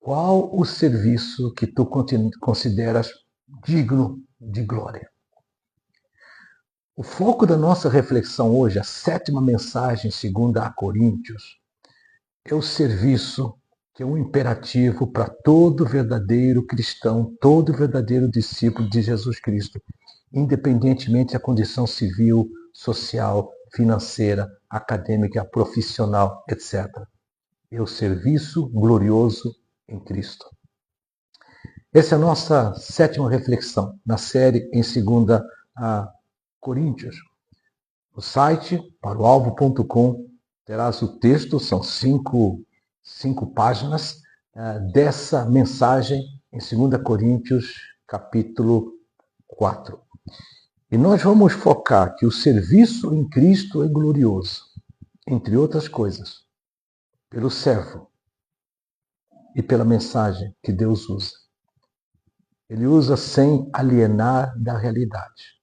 Qual o serviço que tu consideras digno de glória? O foco da nossa reflexão hoje, a sétima mensagem segundo a Coríntios, é o serviço que é um imperativo para todo verdadeiro cristão, todo verdadeiro discípulo de Jesus Cristo, independentemente da condição civil, social, financeira, acadêmica, profissional, etc. É o serviço glorioso em Cristo. Essa é a nossa sétima reflexão na série em 2 Coríntios. No site paroalvo.com terás o texto, são cinco páginas dessa mensagem em 2 Coríntios, capítulo 4. E nós vamos focar que o serviço em Cristo é glorioso, entre outras coisas, pelo servo e pela mensagem que Deus usa. Ele usa sem alienar da realidade,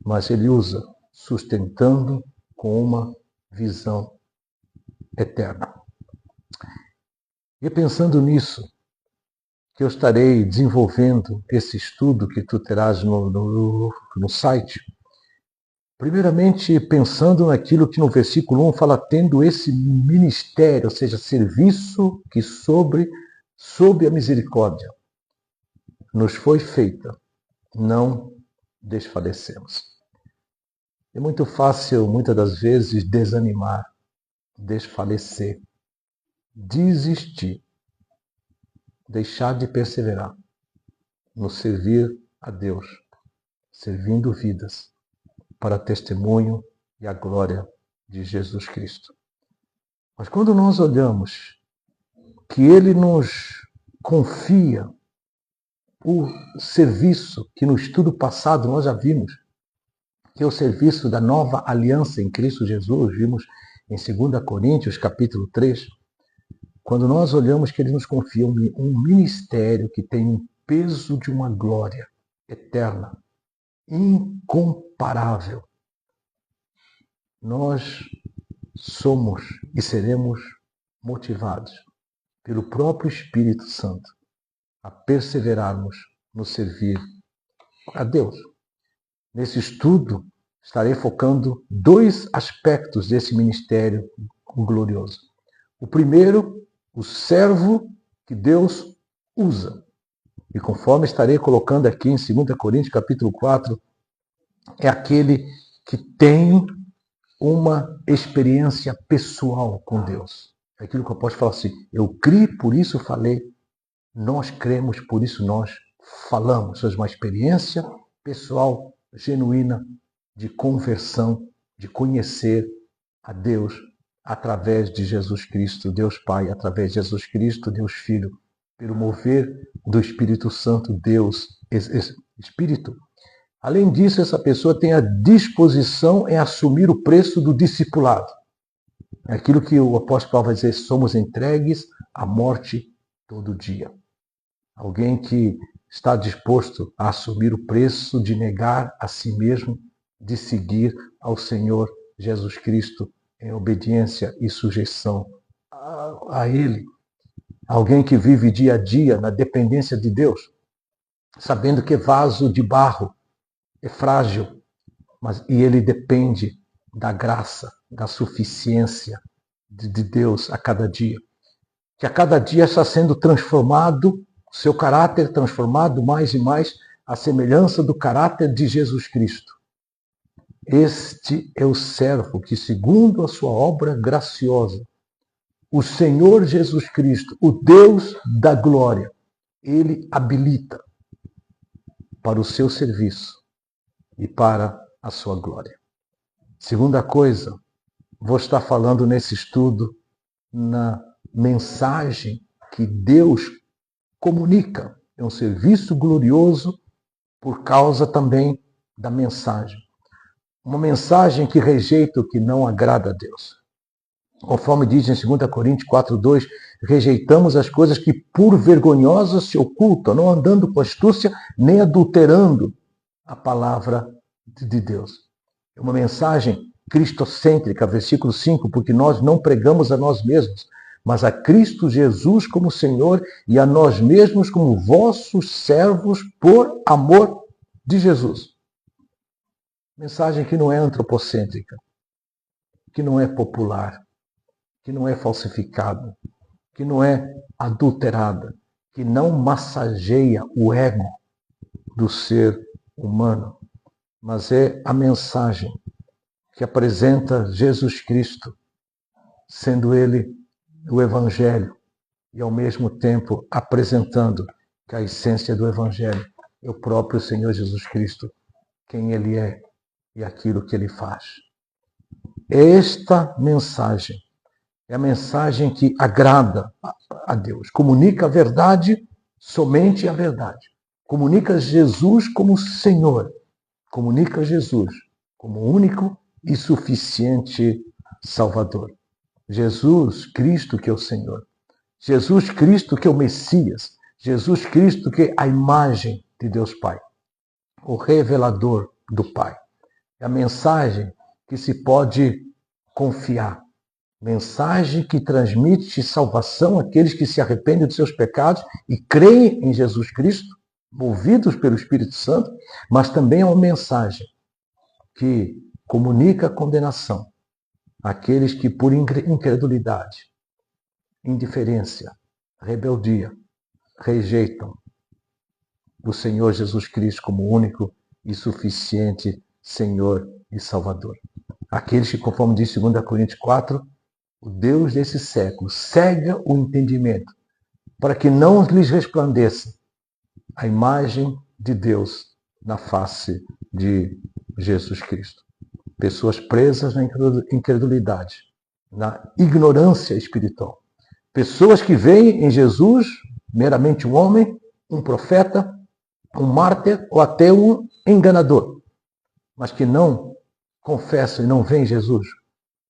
mas ele usa sustentando com uma visão eterna. E pensando nisso, que eu estarei desenvolvendo esse estudo que tu terás no site, primeiramente pensando naquilo que no versículo 1 fala, tendo esse ministério, ou seja, serviço que sob a misericórdia nos foi feita, não desfalecemos. É muito fácil, muitas das vezes, desanimar, desfalecer, desistir, deixar de perseverar no servir a Deus, servindo vidas para testemunho e a glória de Jesus Cristo. Mas quando nós olhamos que Ele nos confia o serviço que no estudo passado nós já vimos, que é o serviço da nova aliança em Cristo Jesus, vimos em 2 Coríntios, capítulo 3, quando nós olhamos que Ele nos confia um ministério que tem um peso de uma glória eterna, incomparável, nós somos e seremos motivados pelo próprio Espírito Santo a perseverarmos no servir a Deus. Nesse estudo, estarei focando dois aspectos desse ministério glorioso. O primeiro, o servo que Deus usa. E conforme estarei colocando aqui em 2 Coríntios, capítulo 4, é aquele que tem uma experiência pessoal com Deus. É aquilo que eu posso falar assim, eu criei, por isso falei, nós cremos, por isso nós falamos. Ou seja, uma experiência pessoal, genuína, de conversão, de conhecer a Deus através de Jesus Cristo, Deus Pai, através de Jesus Cristo, Deus Filho, pelo mover do Espírito Santo, Deus Espírito. Além disso, essa pessoa tem a disposição em assumir o preço do discipulado. É aquilo que o apóstolo Paulo vai dizer, somos entregues à morte todo dia. Alguém que está disposto a assumir o preço de negar a si mesmo, de seguir ao Senhor Jesus Cristo em obediência e sujeição a Ele. Alguém que vive dia a dia na dependência de Deus, sabendo que é vaso de barro, é frágil, e ele depende da graça, da suficiência de Deus a cada dia. Que a cada dia está sendo transformado, seu caráter transformado mais e mais à semelhança do caráter de Jesus Cristo. Este é o servo que, segundo a sua obra graciosa, o Senhor Jesus Cristo, o Deus da glória, Ele habilita para o seu serviço e para a sua glória. Segunda coisa, vou estar falando nesse estudo na mensagem que Deus comunica. É um serviço glorioso por causa também da mensagem. Uma mensagem que rejeita o que não agrada a Deus. Conforme diz em 2 Coríntios 4:2, rejeitamos as coisas que por vergonhosas se ocultam, não andando com astúcia, nem adulterando a palavra de Deus. É uma mensagem cristocêntrica, versículo 5, porque nós não pregamos a nós mesmos, mas a Cristo Jesus como Senhor e a nós mesmos como vossos servos por amor de Jesus. Mensagem que não é antropocêntrica, que não é popular, que não é falsificada, que não é adulterada, que não massageia o ego do ser humano, mas é a mensagem que apresenta Jesus Cristo, sendo Ele o Evangelho, e ao mesmo tempo apresentando que a essência do Evangelho é o próprio Senhor Jesus Cristo, quem Ele é e aquilo que Ele faz. Esta mensagem é a mensagem que agrada a Deus, comunica a verdade, somente a verdade. Comunica Jesus como Senhor, comunica Jesus como único e suficiente Salvador. Jesus Cristo que é o Senhor. Jesus Cristo que é o Messias. Jesus Cristo que é a imagem de Deus Pai. O revelador do Pai. É a mensagem que se pode confiar. Mensagem que transmite salvação àqueles que se arrependem dos seus pecados e creem em Jesus Cristo, movidos pelo Espírito Santo, mas também é uma mensagem que comunica a condenação àqueles que por incredulidade, indiferença, rebeldia, rejeitam o Senhor Jesus Cristo como único e suficiente Senhor e Salvador. Aqueles que, conforme diz 2 Coríntios 4, o Deus desse século cega o entendimento para que não lhes resplandeça a imagem de Deus na face de Jesus Cristo. Pessoas presas na incredulidade, na ignorância espiritual. Pessoas que veem em Jesus meramente um homem, um profeta, um mártir ou até um enganador, mas que não confessam e não veem Jesus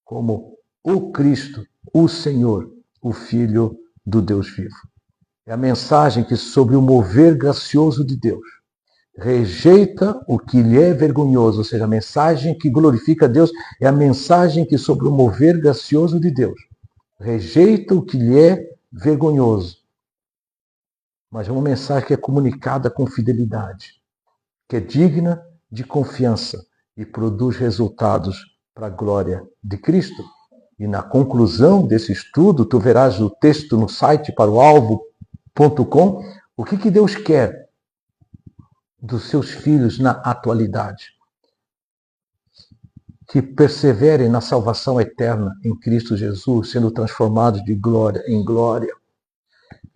como o Cristo, o Senhor, o Filho do Deus vivo. É a mensagem que, sobre o mover gracioso de Deus, rejeita o que lhe é vergonhoso, ou seja, a mensagem que glorifica a Deus é a mensagem que, sobre o mover gracioso de Deus, rejeita o que lhe é vergonhoso. Mas é uma mensagem que é comunicada com fidelidade, que é digna de confiança e produz resultados para a glória de Cristo. E na conclusão desse estudo, tu verás o texto no site paroalvo.com, o que Deus quer dos seus filhos na atualidade. Que perseverem na salvação eterna em Cristo Jesus, sendo transformados de glória em glória.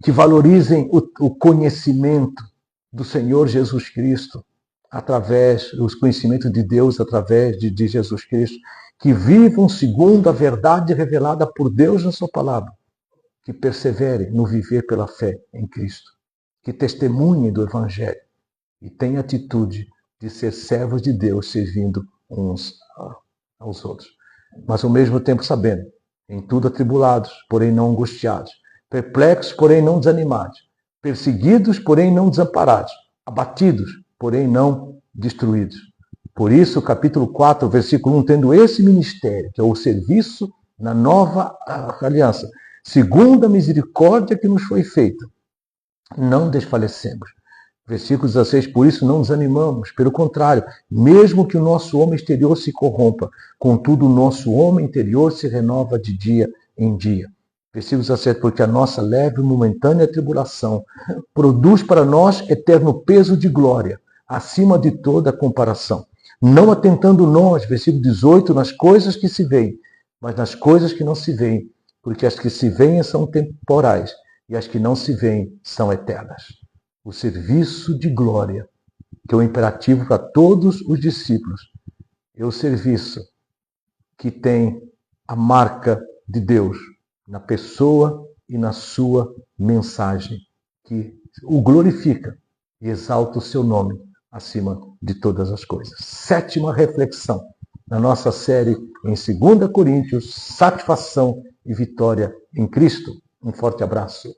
Que valorizem o conhecimento do Senhor Jesus Cristo, através do conhecimento de Deus, através de Jesus Cristo. Que vivam segundo a verdade revelada por Deus na sua palavra. Que perseverem no viver pela fé em Cristo. Que testemunhem do Evangelho e tenham atitude de ser servos de Deus, servindo uns aos outros. Mas ao mesmo tempo sabendo, em tudo atribulados, porém não angustiados, perplexos, porém não desanimados, perseguidos, porém não desamparados, abatidos, porém não destruídos. Por isso, capítulo 4, versículo 1, tendo esse ministério, que é o serviço na nova aliança, segundo a misericórdia que nos foi feita, não desfalecemos. Versículo 16, por isso não desanimamos, pelo contrário, mesmo que o nosso homem exterior se corrompa, contudo o nosso homem interior se renova de dia em dia. Versículo 17, porque a nossa leve e momentânea tribulação produz para nós eterno peso de glória, acima de toda comparação. Não atentando nós, versículo 18, nas coisas que se veem, mas nas coisas que não se veem, porque as que se veem são temporais e as que não se veem são eternas. O serviço de glória, que é o imperativo para todos os discípulos, é o serviço que tem a marca de Deus na pessoa e na sua mensagem, que o glorifica e exalta o seu nome acima de todas as coisas. 7ª reflexão na nossa série em 2 Coríntios, satisfação e vitória em Cristo. Um forte abraço.